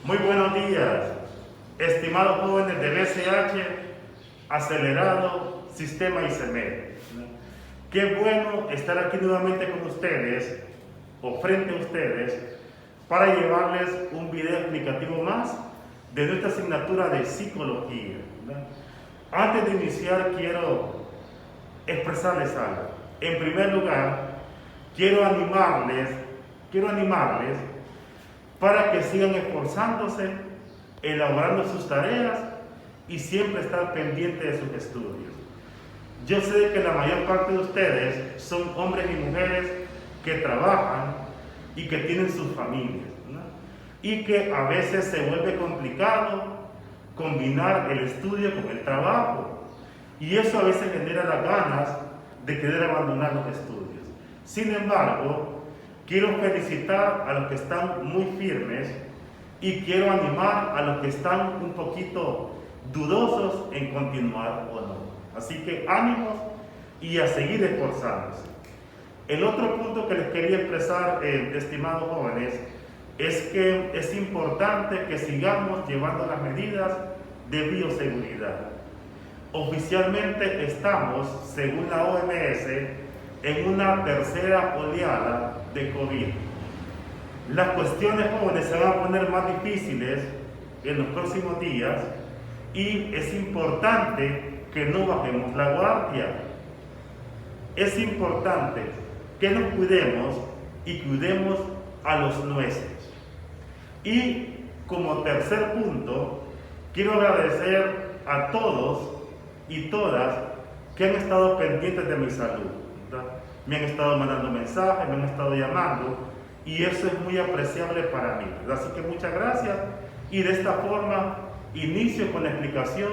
Muy buenos días, estimados jóvenes de BCH, Acelerado, Sistema ICEMED. Qué bueno estar aquí nuevamente con ustedes, o frente a ustedes, para llevarles un video explicativo más de nuestra asignatura de psicología. Antes de iniciar, quiero expresarles algo. En primer lugar, quiero animarles para que sigan esforzándose, elaborando sus tareas y siempre estar pendientes de sus estudios. Yo sé que la mayor parte de ustedes son hombres y mujeres que trabajan y que tienen sus familias, ¿no? Y que a veces se vuelve complicado combinar el estudio con el trabajo. Y eso a veces genera las ganas de querer abandonar los estudios. Sin embargo, quiero felicitar a los que están muy firmes y quiero animar a los que están un poquito dudosos en continuar o no. Así que ánimos y a seguir esforzándose. El otro punto que les quería expresar, estimados jóvenes, es que es importante que sigamos llevando las medidas de bioseguridad. Oficialmente estamos, según la OMS, en una tercera oleada de COVID. Las cuestiones, jóvenes, se van a poner más difíciles en los próximos días y es importante que no bajemos la guardia. Es importante que nos cuidemos y cuidemos a los nuestros. Y como tercer punto, quiero agradecer a todos y todas que han estado pendientes de mi salud. Me han estado mandando mensajes, me han estado llamando y eso es muy apreciable para mí. Así que muchas gracias y de esta forma inicio con la explicación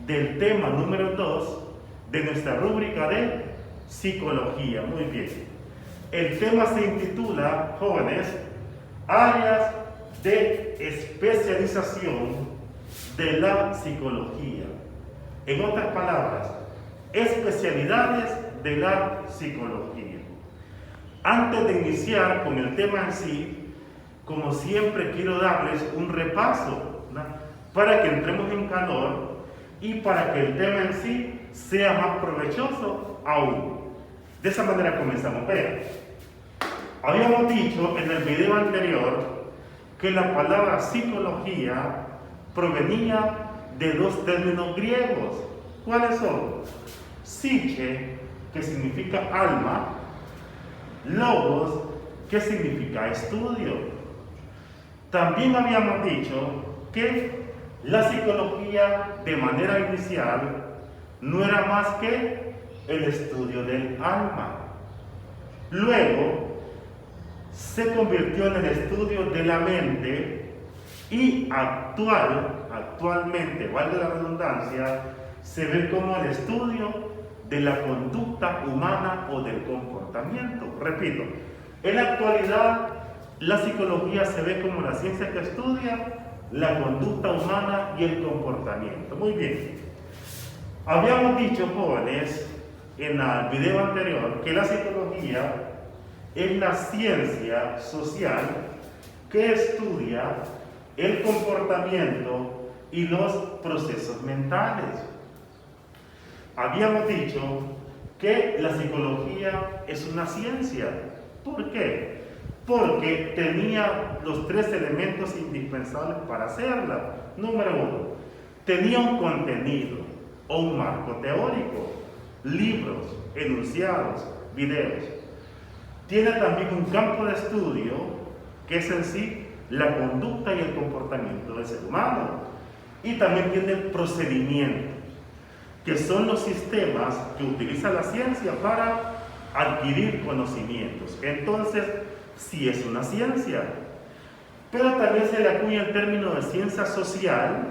del tema número 2 de nuestra rúbrica de psicología. Muy bien. El tema se intitula, jóvenes, áreas de especialización de la psicología. En otras palabras, especialidades de la psicología. Antes de iniciar con el tema en sí, como siempre quiero darles un repaso, ¿no?, para que entremos en calor y para que el tema en sí sea más provechoso aún. De esa manera comenzamos. Vean, habíamos dicho en el video anterior que la palabra psicología provenía de dos términos griegos. ¿Cuáles son? Psique, que significa alma, logos, que significa estudio. También habíamos dicho que la psicología de manera inicial no era más que el estudio del alma. Luego se convirtió en el estudio de la mente y actualmente, valga la redundancia, se ve como el estudio de la conducta humana o del comportamiento. Repito, en la actualidad la psicología se ve como la ciencia que estudia la conducta humana y el comportamiento. Muy bien. Habíamos dicho, jóvenes, en el video anterior, que la psicología es la ciencia social que estudia el comportamiento y los procesos mentales. Habíamos dicho que la psicología es una ciencia. ¿Por qué? Porque tenía los tres elementos indispensables para hacerla. Número 1, tenía un contenido o un marco teórico, libros, enunciados, videos. Tiene también un campo de estudio que es en sí la conducta y el comportamiento del ser humano. Y también tiene procedimientos, que son los sistemas que utiliza la ciencia para adquirir conocimientos. Entonces, sí es una ciencia. Pero también se le acuña el término de ciencia social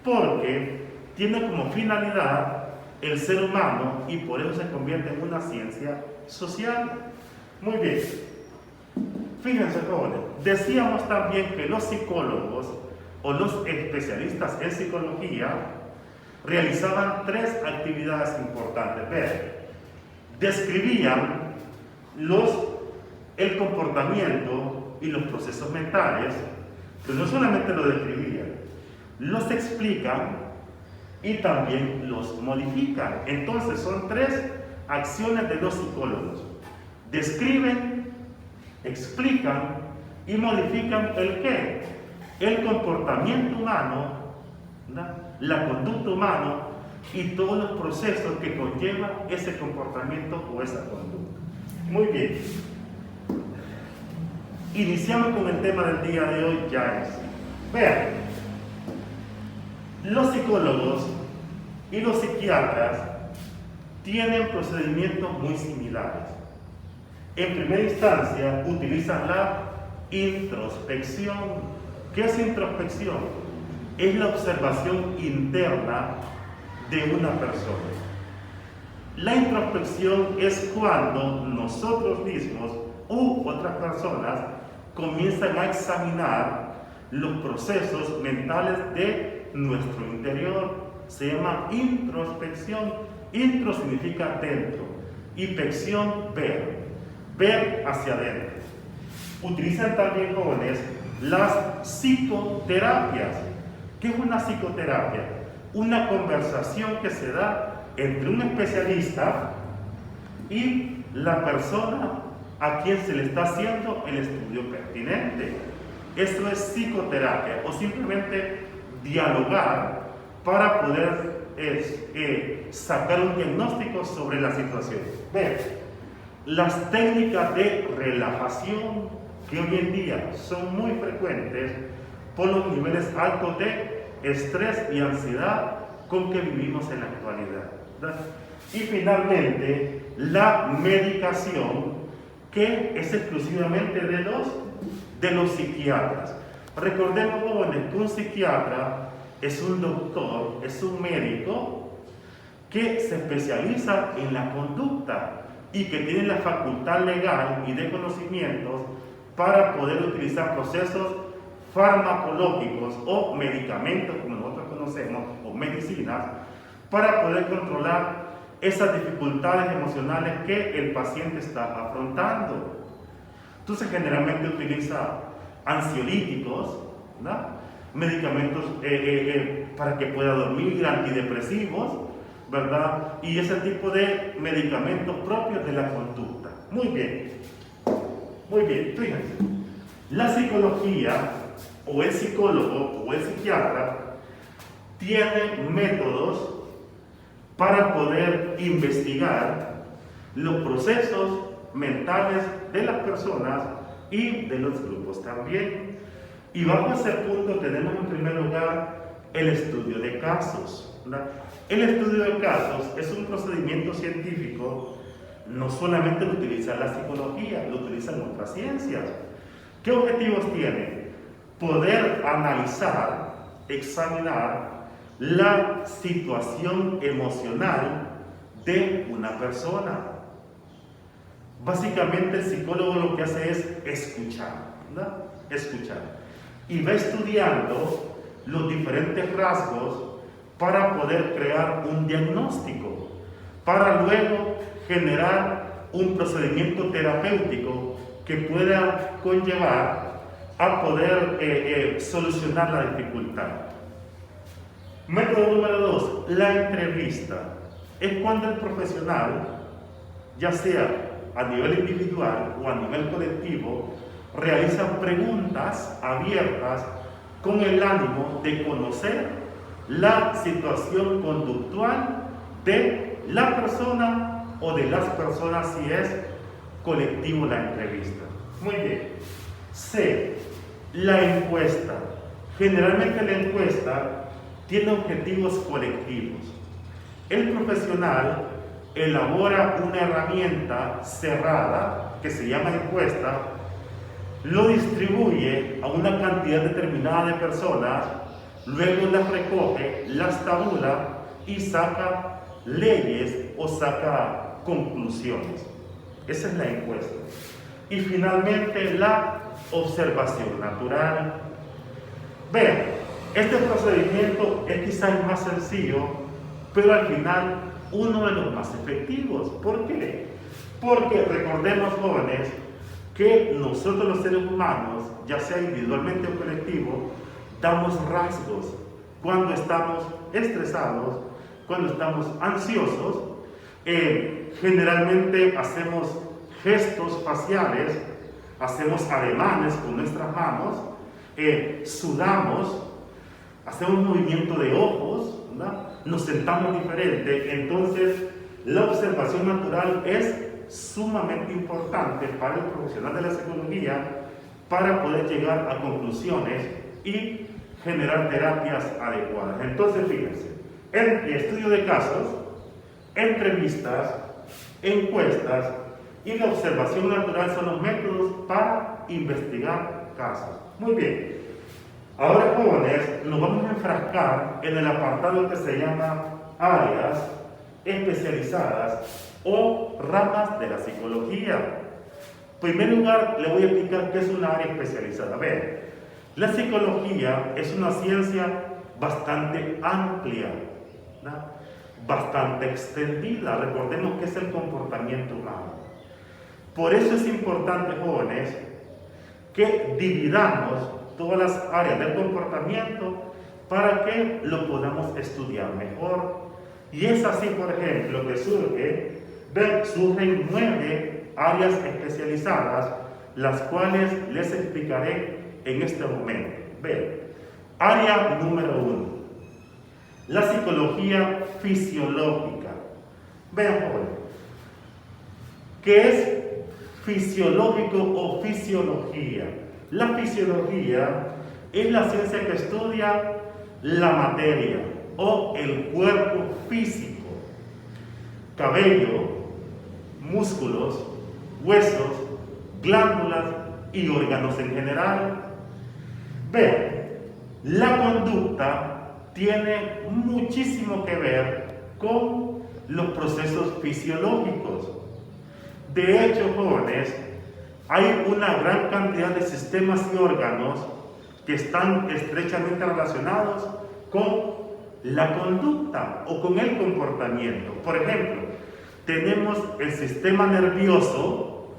porque tiene como finalidad el ser humano y por eso se convierte en una ciencia social. Muy bien. Fíjense, jóvenes, decíamos también que los psicólogos o los especialistas en psicología realizaban tres actividades importantes. Vean, describían el comportamiento y los procesos mentales, Pero no solamente lo describían, los explican y también los modifican. Entonces son tres acciones de los psicólogos: describen, explican y modifican el qué, el comportamiento humano, ¿verdad?, la conducta humana y todos los procesos que conlleva ese comportamiento o esa conducta. Muy bien, iniciamos con el tema del día de hoy. Ya es, vean, los psicólogos y los psiquiatras tienen procedimientos muy similares. En primera instancia utilizan la introspección. ¿Qué es introspección? Es la observación interna de una persona. La introspección es cuando nosotros mismos u otras personas comienzan a examinar los procesos mentales de nuestro interior. Se llama introspección. Intro significa dentro y pección, ver hacia adentro. Utilizan también, jóvenes, las psicoterapias. ¿Qué es una psicoterapia? Una conversación que se da entre un especialista y la persona a quien se le está haciendo el estudio pertinente. Esto es psicoterapia, o simplemente dialogar para poder sacar un diagnóstico sobre la situación. Vean, las técnicas de relajación que hoy en día son muy frecuentes por los niveles altos de estrés y ansiedad con que vivimos en la actualidad, ¿verdad? Y finalmente, la medicación, que es exclusivamente de los psiquiatras. Recordemos, jóvenes, que un psiquiatra es un doctor, es un médico que se especializa en la conducta y que tiene la facultad legal y de conocimientos para poder utilizar procesos farmacológicos o medicamentos, como nosotros conocemos, o medicinas, para poder controlar esas dificultades emocionales que el paciente está afrontando. Entonces, generalmente utiliza ansiolíticos, ¿verdad?, medicamentos para que pueda dormir, antidepresivos, ¿verdad?, y ese tipo de medicamentos propios de la conducta. Muy bien, fíjense, la psicología o el psicólogo o el psiquiatra tiene métodos para poder investigar los procesos mentales de las personas y de los grupos también. Y bajo ese punto tenemos en primer lugar el estudio de casos, ¿verdad? El estudio de casos es un procedimiento científico, no solamente lo utiliza la psicología, lo utilizan otras ciencias. ¿Qué objetivos tiene? Poder analizar, examinar la situación emocional de una persona. Básicamente el psicólogo lo que hace es escuchar, ¿verdad? Escuchar. Y va estudiando los diferentes rasgos para poder crear un diagnóstico, para luego generar un procedimiento terapéutico que pueda conllevar a poder solucionar la dificultad. Método número 2, la entrevista. Es cuando el profesional, ya sea a nivel individual o a nivel colectivo, realiza preguntas abiertas con el ánimo de conocer la situación conductual de la persona o de las personas, si es colectivo la entrevista. Muy bien. C, la encuesta. Generalmente la encuesta tiene objetivos colectivos. El profesional elabora una herramienta cerrada que se llama encuesta, lo distribuye a una cantidad determinada de personas, luego las recoge, las tabula y saca leyes o saca conclusiones. Esa es la encuesta. Y finalmente la observación natural. Vean, este procedimiento es quizás el más sencillo, pero al final uno de los más efectivos. ¿Por qué? Porque recordemos, jóvenes, que nosotros los seres humanos, ya sea individualmente o colectivo, damos rasgos cuando estamos estresados, cuando estamos ansiosos. Generalmente hacemos gestos faciales, hacemos ademanes con nuestras manos, sudamos, hacemos movimiento de ojos, ¿verdad? Nos sentamos diferente. Entonces, la observación natural es sumamente importante para el profesional de la psicología para poder llegar a conclusiones y generar terapias adecuadas. Entonces, fíjense, en estudio de casos, entrevistas, encuestas y la observación natural son los métodos para investigar casos. Muy bien. Ahora, jóvenes, nos vamos a enfrascar en el apartado que se llama áreas especializadas o ramas de la psicología. En primer lugar, le voy a explicar qué es una área especializada. Vean, la psicología es una ciencia bastante amplia, ¿verdad? Bastante extendida. Recordemos que es el comportamiento humano. Por eso es importante, jóvenes, que dividamos todas las áreas del comportamiento para que lo podamos estudiar mejor. Y es así, por ejemplo, que surgen 9 áreas especializadas, las cuales les explicaré en este momento. Vean, área número 1, la psicología fisiológica. Vean, jóvenes, ¿qué es fisiológico o fisiología? La fisiología es la ciencia que estudia la materia o el cuerpo físico, cabello, músculos, huesos, glándulas y órganos en general. Vean, la conducta tiene muchísimo que ver con los procesos fisiológicos. De hecho, jóvenes, hay una gran cantidad de sistemas y órganos que están estrechamente relacionados con la conducta o con el comportamiento. Por ejemplo, tenemos el sistema nervioso,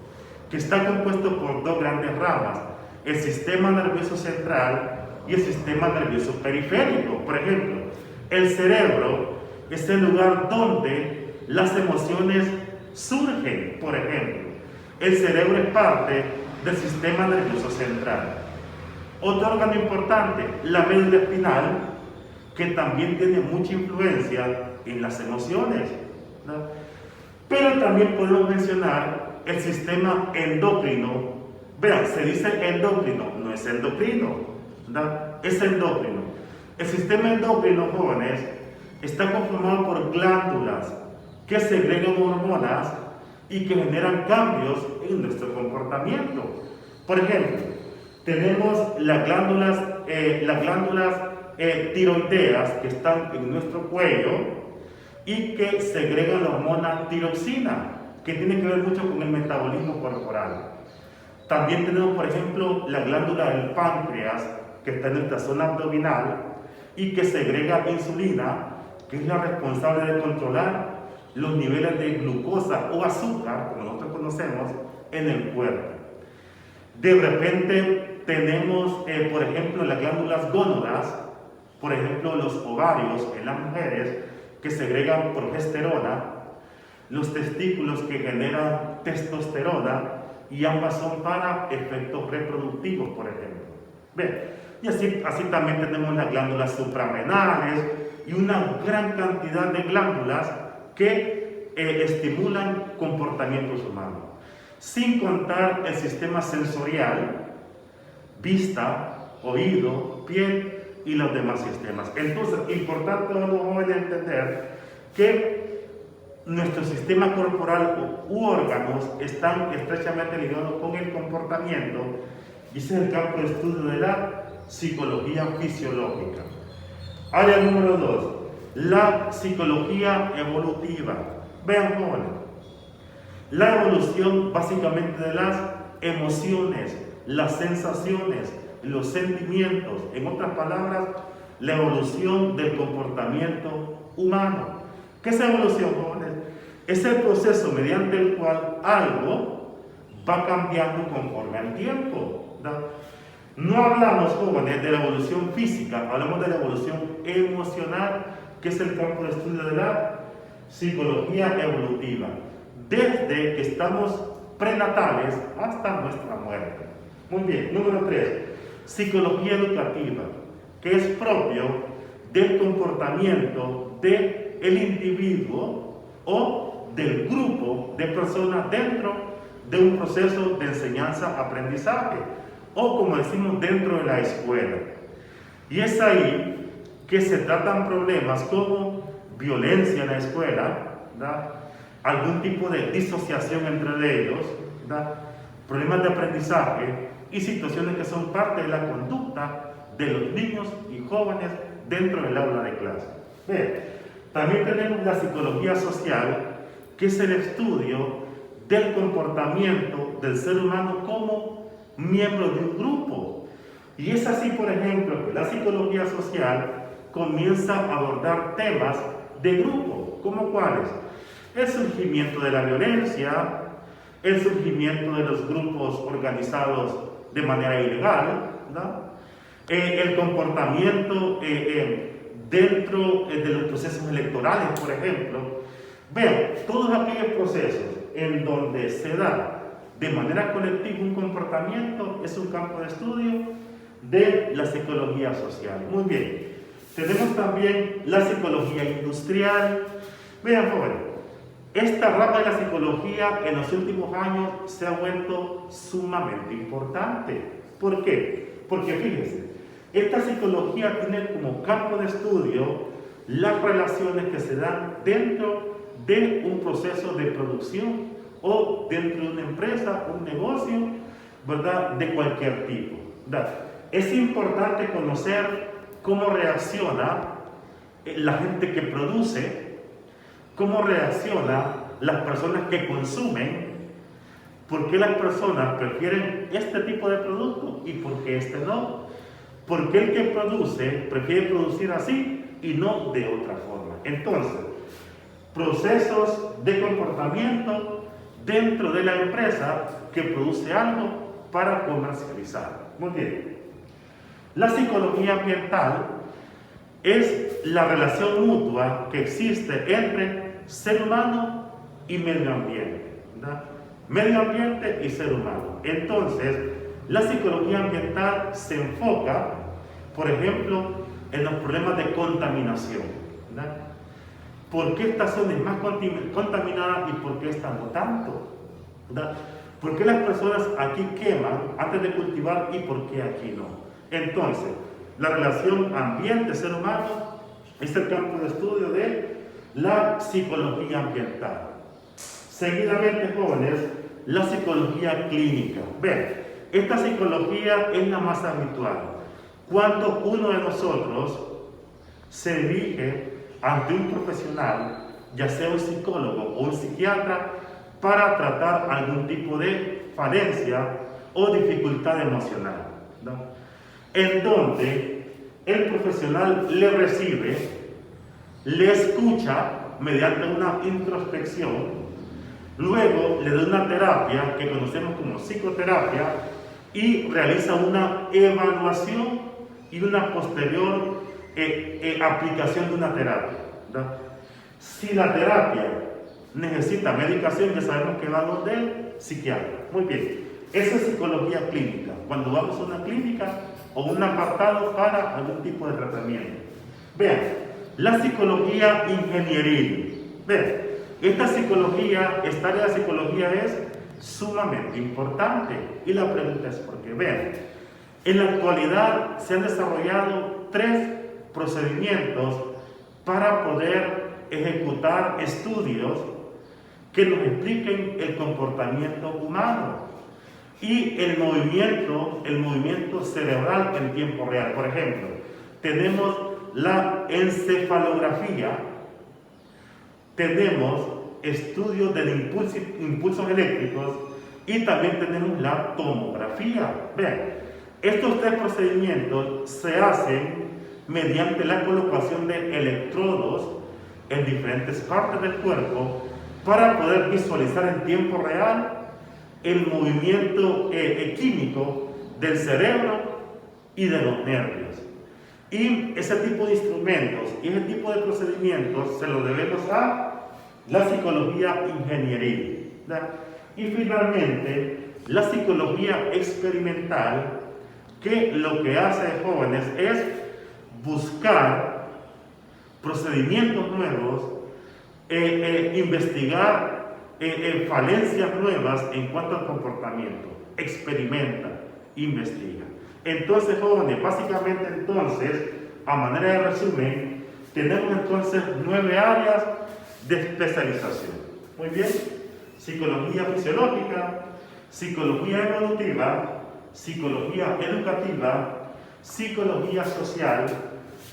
que está compuesto por 2 grandes ramas: el sistema nervioso central y el sistema nervioso periférico. Por ejemplo, el cerebro es el lugar donde las emociones surgen. Por ejemplo, el cerebro es parte del sistema nervioso central. Otro órgano importante, la médula espinal, que también tiene mucha influencia en las emociones, ¿no? Pero también podemos mencionar el sistema endocrino. Vean, se dice endocrino, no es endocrino, ¿verdad? Es endocrino. El sistema endocrino, jóvenes, está conformado por glándulas que segregan hormonas y que generan cambios en nuestro comportamiento. Por ejemplo, tenemos las glándulas tiroideas que están en nuestro cuello y que segregan la hormona tiroxina, que tiene que ver mucho con el metabolismo corporal. También tenemos, por ejemplo, la glándula del páncreas, que está en nuestra zona abdominal y que segrega insulina, que es la responsable de controlar los niveles de glucosa o azúcar, como nosotros conocemos, en el cuerpo. De repente tenemos, por ejemplo, las glándulas gónadas, por ejemplo, los ovarios en las mujeres, que segregan progesterona, los testículos que generan testosterona, y ambas son para efectos reproductivos, por ejemplo. ¿Ven? Y así también tenemos las glándulas suprarrenales y una gran cantidad de glándulas que estimulan comportamientos humanos. Sin contar el sistema sensorial, vista, oído, piel y los demás sistemas. Entonces, importante a los jóvenes entender que nuestro sistema corporal u órganos están estrechamente ligados con el comportamiento, y ese es el campo de estudio de la psicología fisiológica. Área número 2, la psicología evolutiva. Vean, jóvenes, la evolución básicamente de las emociones, las sensaciones, los sentimientos, en otras palabras, la evolución del comportamiento humano. ¿Qué es evolución, jóvenes? Es el proceso mediante el cual algo va cambiando conforme al tiempo, ¿verdad? No hablamos, jóvenes, de la evolución física, hablamos de la evolución emocional, que es el campo de estudio de la psicología evolutiva, desde que estamos prenatales hasta nuestra muerte. Muy bien, número 3, psicología educativa, que es propio del comportamiento del individuo o del grupo de personas dentro de un proceso de enseñanza-aprendizaje, o como decimos, dentro de la escuela. Y es ahí que se tratan problemas como violencia en la escuela, ¿verdad? Algún tipo de disociación entre ellos, ¿verdad? Problemas de aprendizaje y situaciones que son parte de la conducta de los niños y jóvenes dentro del aula de clase. Bien, también tenemos la psicología social, que es el estudio del comportamiento del ser humano como miembro de un grupo. Y es así, por ejemplo, que la psicología social comienza a abordar temas de grupo, como cuáles: el surgimiento de la violencia, el surgimiento de los grupos organizados de manera ilegal, ¿verdad? El comportamiento dentro de los procesos electorales, por ejemplo. Vean, todos aquellos procesos en donde se da de manera colectiva un comportamiento es un campo de estudio de la psicología social. Muy bien, tenemos también la psicología industrial. Vean, jóvenes, esta rama de la psicología en los últimos años se ha vuelto sumamente importante. ¿Por qué? Porque fíjense, esta psicología tiene como campo de estudio las relaciones que se dan dentro de un proceso de producción o dentro de una empresa, un negocio, ¿verdad?, de cualquier tipo, ¿verdad? Es importante conocer cómo reacciona la gente que produce, cómo reacciona las personas que consumen, por qué las personas prefieren este tipo de producto y por qué este no, por qué el que produce prefiere producir así y no de otra forma. Entonces, procesos de comportamiento dentro de la empresa que produce algo para comercializar. Muy bien. La psicología ambiental es la relación mutua que existe entre ser humano y medio ambiente, ¿verdad? Medio ambiente y ser humano. Entonces, la psicología ambiental se enfoca, por ejemplo, en los problemas de contaminación, ¿verdad? ¿Por qué esta zona es más contaminada y por qué esta no tanto? ¿Verdad? ¿Por qué las personas aquí queman antes de cultivar y por qué aquí no? Entonces, la relación ambiente-ser humano es el campo de estudio de la psicología ambiental. Seguidamente, jóvenes, la psicología clínica. Ven, esta psicología es la más habitual. Cuando uno de nosotros se dirige ante un profesional, ya sea un psicólogo o un psiquiatra, para tratar algún tipo de falencia o dificultad emocional, ¿no? En donde el profesional le recibe, le escucha mediante una introspección, luego le da una terapia que conocemos como psicoterapia y realiza una evaluación y una posterior aplicación de una terapia, ¿verdad? Si la terapia necesita medicación, ya sabemos que va donde el psiquiatra. Muy bien, esa es psicología clínica, cuando vamos a una clínica o un apartado para algún tipo de tratamiento. Vean, la psicología ingenieril. Vean, esta área de psicología es sumamente importante y la pregunta es por qué. Vean, en la actualidad se han desarrollado 3 procedimientos para poder ejecutar estudios que nos expliquen el comportamiento humano y el movimiento cerebral en tiempo real. Por ejemplo, tenemos la encefalografía, tenemos estudios de impulsos eléctricos y también tenemos la tomografía. Vean, estos 3 procedimientos se hacen mediante la colocación de electrodos en diferentes partes del cuerpo para poder visualizar en tiempo real el movimiento químico del cerebro y de los nervios. Y ese tipo de instrumentos y ese tipo de procedimientos se los debemos a la psicología ingenieril, ¿verdad? Y finalmente, la psicología experimental, que lo que hace, jóvenes, es buscar procedimientos nuevos, investigar falencias nuevas en cuanto al comportamiento. Experimenta, investiga. Entonces, jóvenes, básicamente entonces, a manera de resumen, tenemos entonces 9 áreas de especialización. Muy bien, psicología fisiológica, psicología evolutiva, psicología educativa, psicología social,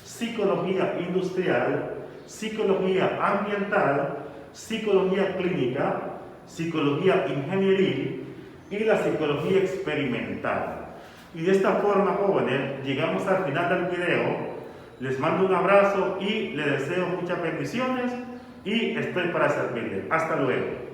psicología industrial, psicología ambiental, psicología clínica, psicología ingenieril y la psicología experimental. Y de esta forma, jóvenes, llegamos al final del video. Les mando un abrazo y les deseo muchas bendiciones y estoy para servirles. Hasta luego.